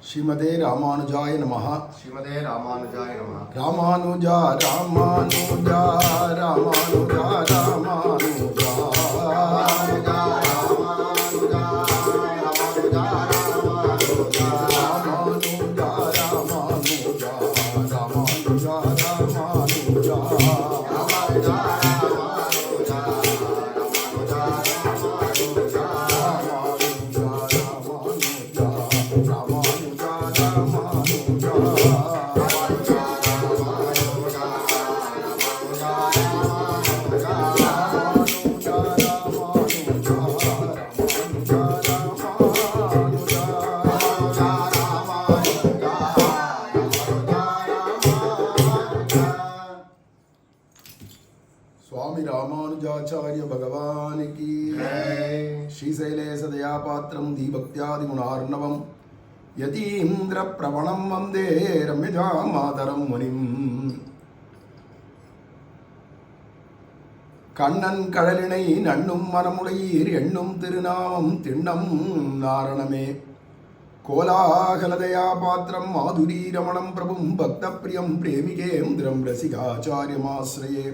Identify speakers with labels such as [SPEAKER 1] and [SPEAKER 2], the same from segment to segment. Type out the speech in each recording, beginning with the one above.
[SPEAKER 1] श्रीमते रामानुजाय नमः।
[SPEAKER 2] श्रीमते रामानुजाय नमः।
[SPEAKER 1] रामानुजा रामानुजा रामानुजा रामानुजा
[SPEAKER 2] रामानुजा रामानुजा रामानुजा रामानुजा
[SPEAKER 1] रामानुजा रामानुजा रामानुजा रामानुजा
[SPEAKER 2] रामानुजा
[SPEAKER 1] स्वामी रामानुजाचार्य भगवान की
[SPEAKER 2] जय।
[SPEAKER 1] श्रीशैले सदया पात्रं दीभक्त्यादिगुणार्णवं यतीन्द्र प्रवणं वन्दे रम्यजामातरं मुनिम् கண்ணன் கடலினை நண்ணும் மனமுடையீர் எண்ணும் திருநாமம் திண்ணம் நாரணமே கோலாகலதயா பாத்திரம் மாதுரி ரமணம் பிரபும் பக்த பிரியம் பிரேமிகேந்திரம் ரசிகாச்சாரியமாஸ்ரயே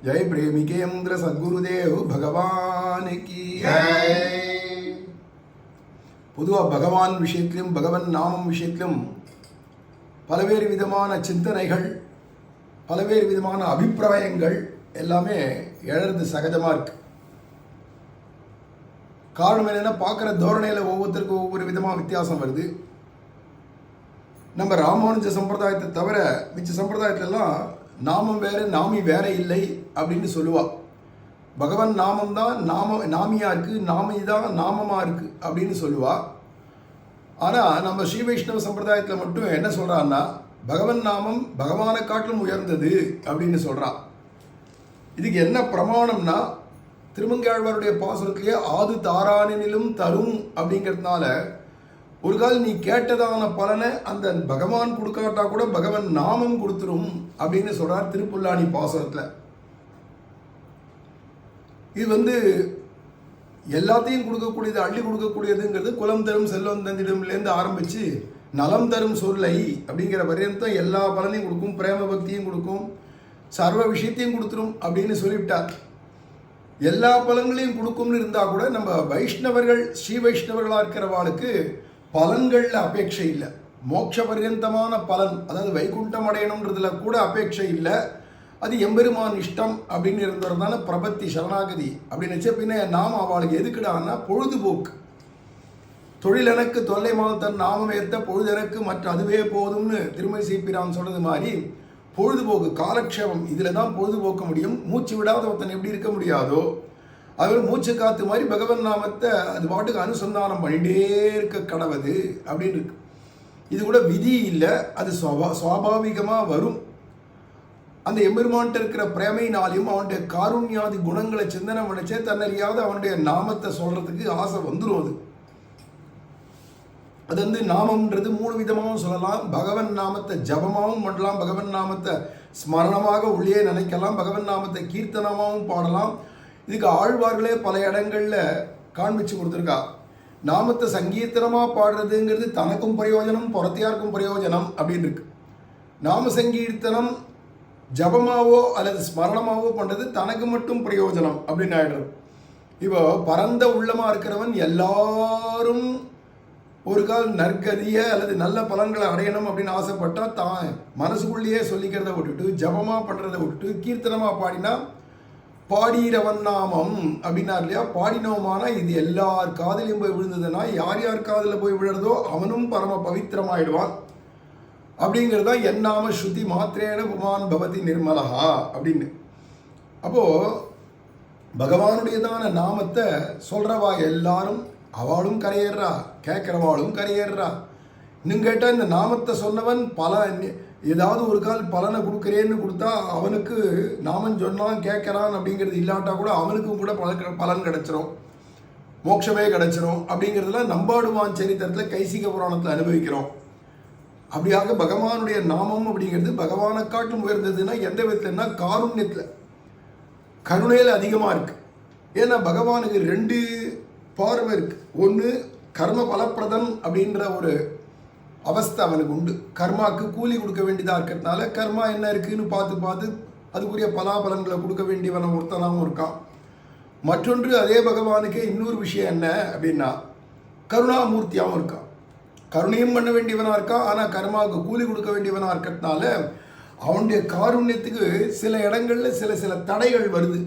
[SPEAKER 1] जय प्रेमिकेन्द्र सद्गुरुदेव भगवान की
[SPEAKER 2] जय।
[SPEAKER 1] பொதுவாக பகவான் விஷயத்திலும் பகவன் நாமம் விஷயத்திலும் பல்வேறு விதமான சிந்தனைகள் பல்வேறு விதமான அபிப்பிராயங்கள் எல்லாமே எழறது சகஜமாக இருக்கு. காரணம் என்னென்னா பார்க்குற தோரணையில் ஒவ்வொருத்தருக்கும் ஒவ்வொரு விதமாக வித்தியாசம் வருது. நம்ம ராமானுஜ சம்பிரதாயத்தை தவிர மிச்ச சம்பிரதாயத்திலலாம் நாமம் வேற நாமி வேற இல்லை அப்படின்னு சொல்லுவா. பகவன் நாமம் தான் நாமியா இருக்கு, நாமி தான் நாமமா இருக்கு அப்படின்னு சொல்லுவா. ஆனால் நம்ம ஸ்ரீ வைஷ்ணவ சம்பிரதாயத்தில் மட்டும் என்ன சொல்றான்னா பகவன் நாமம் பகவானை காட்டிலும் உயர்ந்தது அப்படின்னு சொல்றா. இதுக்கு என்ன பிரமாணம்னா திருமங்கையாழ்வாருடைய பாசுரத்திலேயே ஆது தாரானிலும் தரும் அப்படிங்கிறதுனால ஒரு கால் நீ கேட்டதான பலனை அந்த பகவான் கொடுக்காட்டா கூட பகவன் நாமம் கொடுத்துரும் அப்படின்னு சொல்றார் திருப்புல்லாணி பாசுரத்தில். இது எல்லாத்தையும் கொடுக்கக்கூடியது, அள்ளி கொடுக்கக்கூடியதுங்கிறது குலம் தரும் செல்வம் தந்திடம்லேருந்து ஆரம்பிச்சு நலம் தரும் சொல்லை அப்படிங்கிற பரியந்தம் எல்லா பலனையும் கொடுக்கும், பிரேம பக்தியும் கொடுக்கும், சர்வ விஷயத்தையும் கொடுத்துரும் அப்படின்னு சொல்லிவிட்டார். எல்லா பலன்களையும் கொடுக்கும்னு இருந்தால் கூட நம்ம வைஷ்ணவர்கள் ஸ்ரீ வைஷ்ணவர்களாக இருக்கிறவாளுக்கு பலன்களில் அபேட்சை இல்லை. மோட்ச பர்யந்தமான பலன், அதாவது வைகுண்டம் அடையணுன்றதுல கூட அபேட்சை இல்லை. அது எம்பெருமான் இஷ்டம் அப்படின்னு இருந்ததுனால பிரபத்தி சரணாகதி அப்படின்னு வச்ச பின்ன நாம அவளுக்கு எதுக்குடான்னா பொழுதுபோக்கு. தொழில் எனக்கு தொல்லை மால் தன் நாமம் ஏற்ற பொழுது எனக்கு மற்ற அதுவே போதும்னு திருமதி சீப்பிரான் சொல்றது மாதிரி பொழுதுபோக்கு காலக்ஷேபம் இதில் தான் பொழுதுபோக்க முடியும். மூச்சு விடாத ஒருத்தன் எப்படி இருக்க முடியாதோ அது மூச்சு காத்து மாதிரி பகவன் நாமத்தை அது பாட்டுக்கு அனுசந்தானம் பண்ணிட்டே இருக்க கடவுது அப்படின்னு இருக்கு. இது கூட விதி இல்லை, அது சுவாபாவிகமாக வரும். அந்த எம்பெருமான்ட்ட இருக்கிற பிரேமையினாலையும் அவனுடைய காருண்யாதி குணங்களை சிந்தனை பண்ணிச்சே தன்னறியாத அவனுடைய நாமத்தை சொல்றதுக்கு ஆசை வந்துடும். அது நாமம்ன்றது மூணு விதமாகவும் சொல்லலாம். பகவன் நாமத்தை ஜபமாகவும் பண்ணலாம், பகவன் நாமத்தை ஸ்மரணமாக உள்ளே நினைக்கலாம், பகவன் நாமத்தை கீர்த்தனமாகவும் பாடலாம். இதுக்கு ஆழ்வார்களே பல இடங்கள்ல காண்பிச்சு கொடுத்துருக்கா. நாமத்தை சங்கீர்த்தனமாக பாடுறதுங்கிறது தனக்கும் பிரயோஜனம் புறத்தியாருக்கும் பிரயோஜனம் அப்படின்னு இருக்கு. நாம சங்கீர்த்தனம் ஜபமாவோ அல்லது ஸ்மரணமாவோ பண்ணுறது தனக்கு மட்டும் பிரயோஜனம் அப்படின்னு ஆயிடுறது. இப்போ பரந்த உள்ளமாக இருக்கிறவன் எல்லாரும் ஒரு கால் நற்கதியை அல்லது நல்ல பலன்களை அடையணும் அப்படின்னு ஆசைப்பட்டா தான் மனசுக்குள்ளேயே சொல்லிக்கிறத விட்டுட்டு ஜபமாக பண்ணுறதை விட்டுட்டு கீர்த்தனமாக பாடினா பாடிரவன் நாமம் அப்படின்னார் இல்லையா. பாடினோமானா இது எல்லார் காதலையும் போய் விழுந்ததுன்னா யார் யார் காதில் போய் விழுறதோ அவனும் பரம பவித்திரமாயிடுவான். அப்படிங்கிறது தான் என்னாம ஸ்ருதி மாத்திரேன புமான் பவதி நிர்மலஹா அப்படின்னு. அப்போது பகவானுடையதான நாமத்தை சொல்கிறவா எல்லாரும் அவளும் கரையேறா, கேட்குறவாளும் கரையேறா. இன்னும் கேட்டால் இந்த நாமத்தை சொன்னவன் ஏதாவது ஒரு கால் பலனை கொடுக்குறேன்னு கொடுத்தா அவனுக்கு நாமம் சொன்னான் கேட்குறான் அப்படிங்கிறது இல்லாட்டா கூட அவனுக்கும் கூட பலன் கிடைச்சிரும், மோட்சமே கிடைச்சிரும். அப்படிங்கிறதுலாம் நம்பாடுவான் சரித்திரத்தில் கைசிக புராணத்தில் அனுபவிக்கிறோம். அப்படியாக பகவானுடைய நாமம் அப்படிங்கிறது பகவானை காட்டும் உயர்ந்ததுன்னா எந்த விதத்துலன்னா காருண்யத்தில், கருணையில் அதிகமாக இருக்குது. ஏன்னா பகவானுக்கு ரெண்டு பார்வை இருக்கு. ஒன்று கர்ம பலப்பிரதன் அப்படின்ற ஒரு அவஸ்தை அவனுக்கு உண்டு. கர்மாக்கு கூலி கொடுக்க வேண்டியதாக இருக்கிறதுனால கர்மா என்ன இருக்குன்னு பார்த்து அதுக்குரிய பலாபலன்களை கொடுக்க வேண்டியவன் ஒருத்தனாகவும் இருக்கான். மற்றொன்று அதே பகவானுக்கே இன்னொரு விஷயம் என்ன அப்படின்னா கருணாமூர்த்தியாகவும் இருக்கான். கருணையும் பண்ண வேண்டியவனாக இருக்கான். ஆனால் கர்மாவுக்கு கூலி கொடுக்க வேண்டியவனாக இருக்கிறதுனால அவனுடைய காருண்யத்துக்கு சில இடங்களில் சில தடைகள் வருது.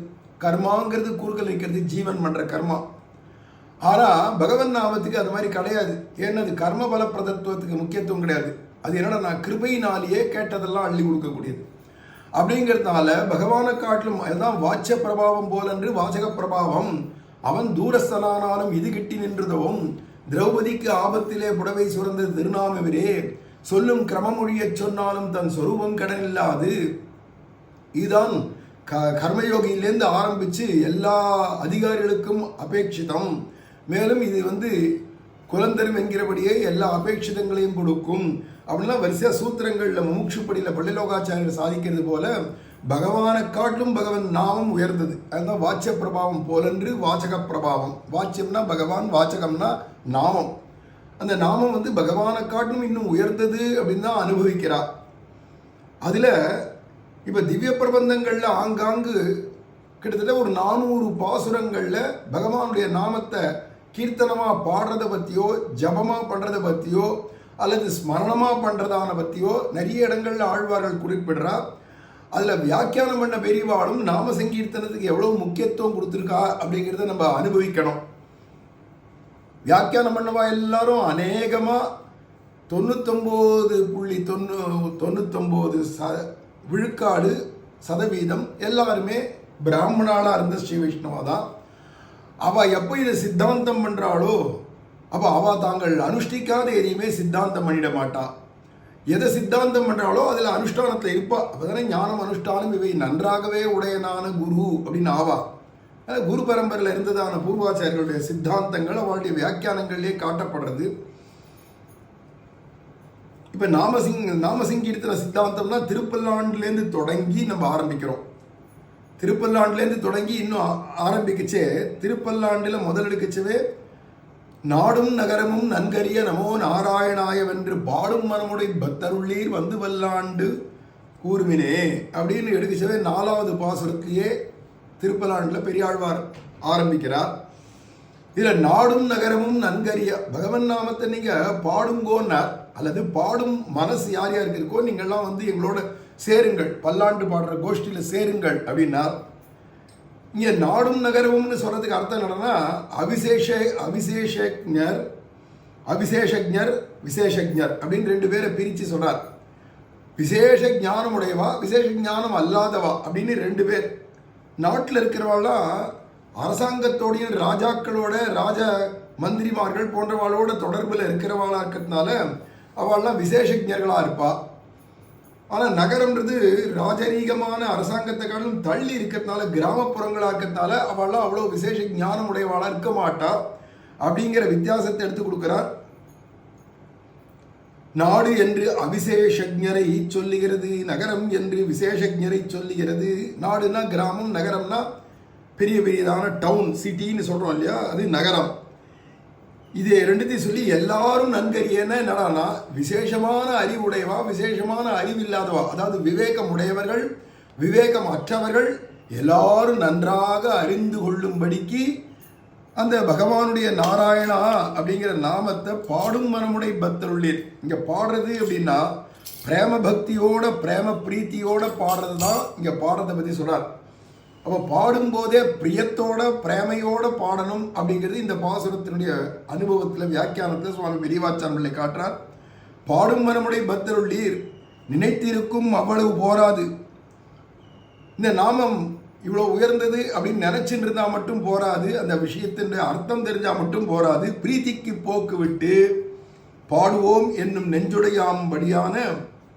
[SPEAKER 1] கர்மாங்கிறது குறுக்கல் வைக்கிறது ஜீவன் பண்ணுற கர்மா. ஆனால் பகவன் நாமத்துக்கு அது மாதிரி கிடையாது. ஏன்னா அது கர்ம பல பிரதத்துவத்துக்கு முக்கியத்துவம் கிடையாது. அது என்னடா நான் கிருபையினாலேயே கேட்டதெல்லாம் அள்ளி கொடுக்கக்கூடியது. அப்படிங்கிறதுனால பகவானை காட்டிலும் அதுதான் வாட்ச பிரபாவம் போலன்று வாசக பிரபாவம். அவன் தூரஸ்தனானாலும் இது கிட்டி நின்றதவும் திரௌபதிக்கு ஆபத்திலே புடவை சுரந்தது திருநாமவிரே சொல்லும் கிரமமொழியச் சொன்னாலும் தன் சொரூபம் கடனில்லாது. இதுதான் கர்மயோகியிலேருந்து ஆரம்பித்து எல்லா அதிகாரிகளுக்கும் அபேட்சிதம். மேலும் இது குலந்தரும் என்கிறபடியே எல்லா அபேட்சிதங்களையும் கொடுக்கும் அப்படின்லாம் வரிசையாக சூத்திரங்களில் முமுட்சுப்படியில் பள்ளிலோகாச்சாரியர் சாதிக்கிறது போல பகவானை காட்டிலும் பகவன் நாமம் உயர்ந்தது. அதுதான் வாட்ச பிரபாவம் போலன்று வாசக பிரபாவம். வாட்சியம்னா பகவான், வாச்சகம்னா நாமம். அந்த நாமம் பகவானை காட்டிலும் இன்னும் உயர்ந்தது அப்படின்னு தான் அனுபவிக்கிறார். அதில் இப்போ திவ்ய பிரபந்தங்களில் ஆங்காங்கு கிட்டத்தட்ட ஒரு 400 பாசுரங்களில் பகவானுடைய நாமத்தை கீர்த்தனமாக பாடுறதை பற்றியோ ஜபமாக பண்ணுறதை பற்றியோ அல்லது ஸ்மரணமாக பண்ணுறதான பற்றியோ நிறைய இடங்களில் ஆழ்வார்கள் குறிப்பிடுறார். அதில் வியாக்கியானம் பண்ண பெரியவாளும் நாம சங்கீர்த்தனத்துக்கு எவ்வளோ முக்கியத்துவம் கொடுத்துருக்கா அப்படிங்கிறத நம்ம அனுபவிக்கணும். வியாக்கியானம் பண்ணவா எல்லாரும் அநேகமாக 99.99 விழுக்காடு சதவீதம் எல்லாருமே பிராமணாளாக இருந்த ஸ்ரீ வைஷ்ணவா தான். அவள் எப்போ இதை சித்தாந்தம் பண்ணுறாளோ அப்போ அவள் தாங்கள் அனுஷ்டிக்காத எதையுமே சித்தாந்தம் பண்ணிட மாட்டா. எதை சித்தாந்தம் பண்ணுறாளோ அதில் அனுஷ்டானத்தில் இருப்பா. அப்போ தானே ஞானம் அனுஷ்டானம் இவை நன்றாகவே உடையனான குரு அப்படின்னு ஆவா. குரு பரம்பரையில் இருந்ததான பூர்வாச்சாரியர்களுடைய சித்தாந்தங்கள் அவளுடைய வியாக்கியானங்கள்லேயே காட்டப்படுறது. இப்போ நாமசங்கீர்த்தன சித்தாந்தம்னா திருப்பல்லாண்டுலேருந்து தொடங்கி நம்ம ஆரம்பிக்கிறோம். திருப்பல்லாண்டுலேருந்து தொடங்கி இன்னும் ஆரம்பிக்கச்சே திருப்பல்லாண்டில் முதலெடுக்கச்சவே நாடும் நகரமும் நன்கரிய நமோ நாராயணாயவென்று பாடும் மனமுடை பக்தருள்ளீர் வந்து வல்லாண்டு கூர்மினே அப்படின்னு எடுக்கச்சவே 4வது பாசுரத்தையே திருப்பல்லாண்டில் பெரியாழ்வார் ஆரம்பிக்கிறார். இதில் நாடும் நகரமும் நன்கரிய பகவன் நாமத்தை நீங்கள் பாடுங்கோன்னார். அல்லது பாடும் மனசு யார் யாருக்கு இருக்கோ நீங்கள்லாம் எங்களோட சேருங்கள், பல்லாண்டு பாடுற கோஷ்டியில் சேருங்கள் அப்படின்னார். இங்கே நாடும் நகரமும்னு சொல்கிறதுக்கு அர்த்தம் என்னன்னா அவிசேஷஜர் விசேஷஜர் அப்படின்னு 2 பேரை பிரித்து சொல்கிறார். விசேஷ ஞானம் உடையவா, விசேஷ ஞானம் அல்லாதவா அப்படின்னு 2 பேர். நாட்டில் இருக்கிறவாள்லாம் அரசாங்கத்தோடையும் ராஜாக்களோட ராஜ மந்திரிமார்கள் போன்றவாளோட தொடர்பில் இருக்கிறவாளாக இருக்கிறதுனால அவள்லாம் விசேஷஜர்களாக இருப்பா. ஆனால் நகரம்ன்றது ராஜரீகமான அரசாங்கத்தை காட்டிலும் தள்ளி இருக்கிறதுனால கிராமப்புறங்களாக இருக்கிறதுனால அவள்லாம் அவ்வளோ விசேஷ ஞானம் உடையவாளாக இருக்க மாட்டா அப்படிங்கிற வித்தியாசத்தை எடுத்து கொடுக்குறார். நாடு என்று அவிசேஷஜரை சொல்லுகிறது, நகரம் என்று விசேஷஜரை சொல்லுகிறது. நாடுனா கிராமம், நகரம்னா பெரிய பெரியதான டவுன் சிட்டின்னு சொல்கிறோம் இல்லையா, அது நகரம். இது 2த்தையும் சொல்லி எல்லாரும் நன்கரியன்னா என்னடானா விசேஷமான அறிவுடையவா, விசேஷமான அறிவில்லாதவா, அதாவது விவேகம் உடையவர்கள் விவேகம் அற்றவர்கள் எல்லாரும் நன்றாக அறிந்து கொள்ளும்படிக்கு அந்த பகவானுடைய நாராயணா அப்படிங்கிற நாமத்தை பாடும் மனமுடை பக்தருள்ளீர். இங்கே பாடுறது அப்படின்னா பிரேம பக்தியோட பிரேம பிரீத்தியோட பாடுறது தான் இங்கே பாடுறதை பற்றி சொல்கிறார். அப்போ பாடும்போதே பிரியத்தோட பிரேமையோட பாடணும் அப்படிங்கிறது இந்த பாசுரத்தினுடைய அனுபவத்தில் வியாக்கியானத்தில் சுவாமி பெரியவாச்சான் பிள்ளை காட்டுறார். பாடும் மனமுடைய பக்தருள்ளீர் நினைத்திருக்கும் அவ்வளவு போராது. இந்த நாமம் இவ்வளோ உயர்ந்தது அப்படின்னு நினைச்சுட்டு இருந்தால் மட்டும் போராது, அந்த விஷயத்தின் அர்த்தம் தெரிஞ்சால் மட்டும் போராது. பிரீத்திக்கு போக்கு விட்டு பாடுவோம் என்னும்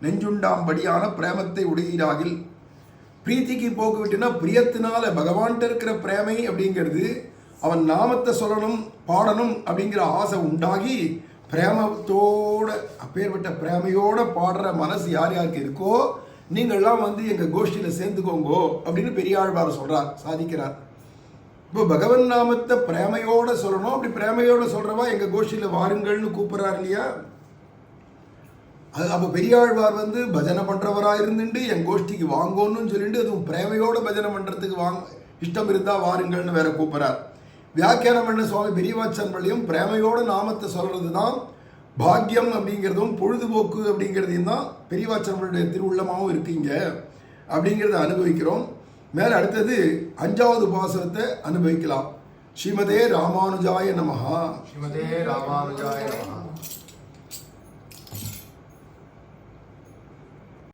[SPEAKER 1] நெஞ்சுண்டாம்படியான பிரேமத்தை உடையீராகில். பிரீத்திக்கு போக்கு விட்டுனா பிரியத்தினால பகவான்கிட்ட இருக்கிற பிரேமை அப்படிங்கிறது அவன் நாமத்தை சொல்லணும் பாடணும் அப்படிங்கிற ஆசை உண்டாகி பிரேமத்தோட அப்பேற்பட்ட பிரேமையோட பாடுற மனசு யார் யாருக்கு இருக்கோ நீங்கள்லாம் எங்கள் கோஷ்டியில் சேர்ந்துக்கோங்கோ அப்படின்னு பெரியாழ்வார் சொல்கிறார், சாதிக்கிறார். இப்போ பகவன் நாமத்தை பிரேமையோட சொல்லணும். அப்படி பிரேமையோட சொல்கிறவா எங்கள் கோஷ்டியில் வாருங்கள்னு கூப்பிட்றாரு இல்லையா. அது அப்போ பெரியாழ்வார் வந்து பஜனை பண்ணுறவராக இருந்துட்டு என் கோஷ்டிக்கு வாங்கோன்னு சொல்லிட்டு அதுவும் பிரேமையோட பஜனை பண்ணுறதுக்கு இஷ்டம் இருந்தால் வாருங்கள்னு வேற கூப்பிட்றார். வியாக்கியானம் பண்ண சுவாமி பெரியவாச்சன் பள்ளியும் பிரேமையோட நாமத்தை சொல்கிறது தான் பாக்கியம் அப்படிங்கிறதும் பொழுதுபோக்கு அப்படிங்கிறதையும் தான் பெரியவாச்சனுடைய திருவுள்ளமாகவும் இருக்கீங்க அப்படிங்கிறத அனுபவிக்கிறோம். மேலே அடுத்தது 5வது பாசுரத்தை அனுபவிக்கலாம். ஸ்ரீமதே ராமானுஜாய நமஹா.
[SPEAKER 2] ஸ்ரீமதே ராமானுஜாய நமஹ.